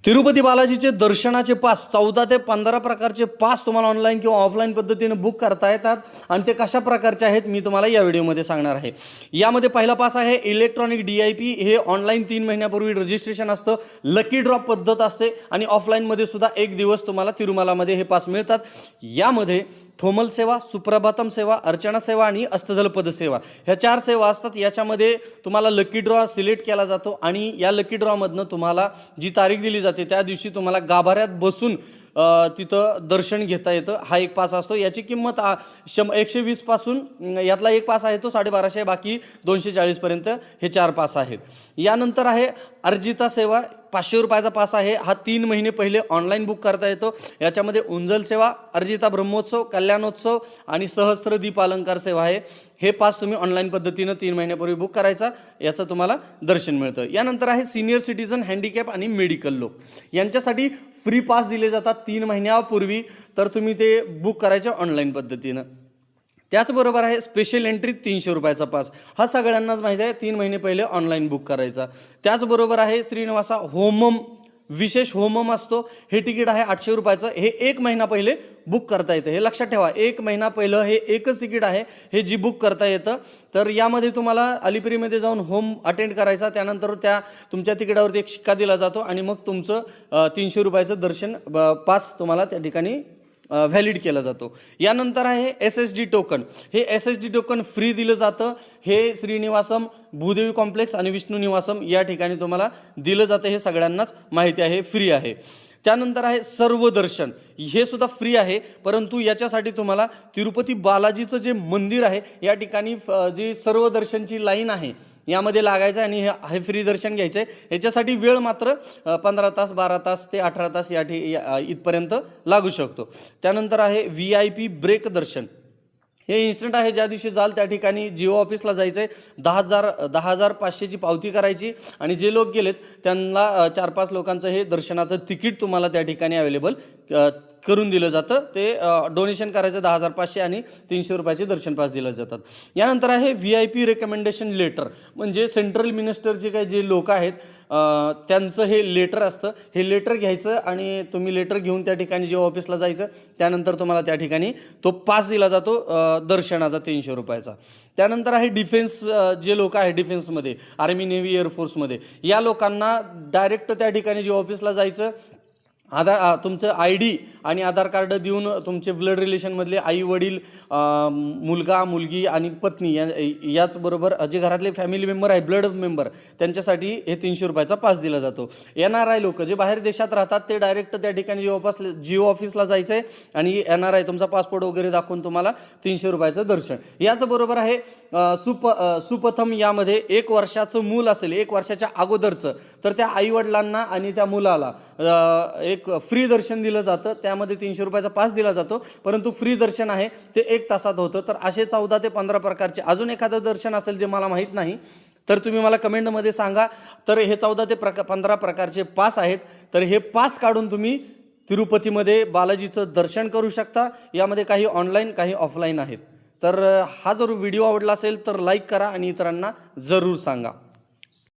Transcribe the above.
Tirupati बालाजीचे दर्शनाचे pass 14 ते 15 प्रकारचे pass तुम्हाला ऑनलाईन किंवा ऑफलाईन पद्धतीने बुक करता येतात आणि ते कशा प्रकारचे आहेत मी तुम्हाला या व्हिडिओमध्ये सांगणार आहे। यामध्ये पहिला पास आहे इलेक्ट्रॉनिक DIP। हे ऑनलाईन 3 महिन्यापूर्वी रजिस्ट्रेशन असतं, लकी ड्रॉप पद्धत असते आणि ऑफलाईनमध्ये सुद्धा एक दिवस तुम्हाला तिरुमलामध्ये हे पास मिळतात। यामध्ये थोमल सेवा, सुप्रभातम सेवा, अर्चना सेवा आणि अष्टदल पद सेवा ह्या 4 सेवा असतात। याच्यामध्ये तुम्हाला लकी ड्रॉ सिलेक्ट केला जातो आणि या लकी ड्रॉमधनं तुम्हाला जी तारीख दिली जाते त्या दिवशी तुम्हाला गाभाऱ्यात बसून तिथं दर्शन घेता येतं। हा एक पास असतो, याची किंमत 120 पासून यातला एक पास आहे तो 1250, बाकी 240 पर्यंत हे 4 पास आहेत। यानंतर आहे अर्जिता सेवा, 500 रुपयाचा पास आहे। हा 3 महिने पहिले ऑनलाईन बुक करता येतो। याच्यामध्ये उंजल सेवा, अर्जिता ब्रह्मोत्सव, कल्याणोत्सव आणि सहस्त्र दीप अलंकार सेवा आहे। हे पास तुम्ही ऑनलाईन पद्धतीने 3 महिन्यापूर्वी बुक करायचा, याचं तुम्हाला दर्शन मिळतं। यानंतर आहे सिनियर सिटीजन, हँडिकॅप आणि मेडिकल लोक यांच्यासाठी फ्री पास दिले जातात 3 महिन्यापूर्वी, तर तुम्ही ते बुक करायचे ऑनलाईन पद्धतीनं। त्याचबरोबर आहे स्पेशल एंट्री 300 रुपयाचा पास, हा सगळ्यांनाच माहिती आहे 3 महिने पहिले ऑनलाईन बुक करायचा। त्याचबरोबर आहे श्रीनिवासा होमम, विशेष होमम असतो, हे तिकीट आहे 800 रुपयाचं। हे 1 महिना पहिले बुक करता येतं, हे लक्षात ठेवा 1 महिना पहिलं हे एकच तिकीट आहे हे जी बुक करता येतं। तर यामध्ये तुम्हाला अलिपिरीमध्ये जाऊन होम अटेंड करायचा, त्यानंतर त्या तुमच्या तिकिटावरती एक शिक्का दिला जातो आणि मग तुमचं 300 रुपयाचं दर्शन पास तुम्हाला त्या ठिकाणी व्हॅलिड केला जातो। यानंतर आहे SSD टोकन, हे SSD टोकन फ्री दिलं जातं। हे श्रीनिवासम, भूदेवी कॉम्प्लेक्स आणि विष्णू निवासम या ठिकाणी तुम्हाला दिलं जातं, हे सगळ्यांनाच माहिती आहे, फ्री आहे। त्यानंतर आहे सर्व दर्शन, हे सुद्धा फ्री आहे, परंतु याच्यासाठी तुम्हाला तिरुपती बालाजीचं जे मंदिर आहे या ठिकाणी जी सर्व दर्शनची लाईन आहे यामध्ये लागायचं आणि हे फ्री दर्शन घ्यायचं आहे। याच्यासाठी वेळ मात्र 15 तास, 12 तास ते 18 तास इथपर्यंत लागू शकतो। त्यानंतर आहे VIP ब्रेक दर्शन, हे इन्स्टंट आहे, ज्या दिवशी जाल त्या ठिकाणी जिओ ऑफिसला जायचं आहे, 10,500ची पावती करायची आणि जे लोक गेलेत त्यांना 4-5 लोकांचं हे दर्शनाचं तिकीट तुम्हाला त्या ठिकाणी अवेलेबल करून दिलं जातं। ते डोनेशन करायचं 10,500 आणि 300 रुपयाचे दर्शन पास दिले जातात। यानंतर आहे VIP रेकमेंडेशन लेटर, म्हणजे सेंट्रल मिनिस्टरचे काही जे लोक आहेत त्यांचं हे लेटर असतं, हे लेटर घ्यायचं आणि तुम्ही लेटर घेऊन त्या ठिकाणी जिओ ऑफिसला जायचं, त्यानंतर तुम्हाला त्या ठिकाणी तो पास दिला जातो दर्शनाचा 300 रुपयाचा। त्यानंतर आहे डिफेन्स, जे लोक आहे डिफेन्समध्ये, आर्मी, नेव्ही, एअरफोर्समध्ये, या लोकांना डायरेक्ट त्या ठिकाणी जिओ ऑफिसला जायचं, तुमचं ID आणि आधार कार्ड देऊन तुमचे ब्लड रिलेशनमधले आई वडील, मुलगा मुलगी आणि पत्नी याचबरोबर जे घरातले फॅमिली मेंबर आहे, ब्लड मेंबर, त्यांच्यासाठी हे 300 रुपयाचा पास दिला जातो। NRI लोक जे बाहेर देशात राहतात ते डायरेक्ट त्या ठिकाणी जिओ ऑफिसला जायचं आहे आणि NRI तुमचा पासपोर्ट वगैरे दाखवून तुम्हाला 300 रुपयाचं दर्शन। याचबरोबर आहे सुपथम, यामध्ये 1 वर्षाचं मूल असेल, 1 वर्षाच्या अगोदरचं, तर त्या आईवडिलांना आणि त्या मुलाला एक फ्री दर्शन दिलं जातं, त्यामध्ये 300 रुपयाचा पास दिला जातो, परंतु फ्री दर्शन आहे ते 1 तासात होतं। तर असे 14 ते 15 प्रकारचे अजून एखादं दर्शन असेल जे मला माहीत नाही तर तुम्ही मला कमेंटमध्ये सांगा। तर हे 14 ते 15 प्रकारचे पास आहेत, तर हे पास काढून तुम्ही तिरुपतीमध्ये बालाजीचं दर्शन करू शकता। यामध्ये काही ऑनलाईन काही ऑफलाईन आहेत। तर हा जर व्हिडिओ आवडला असेल तर लाईक करा आणि इतरांना जरूर सांगा।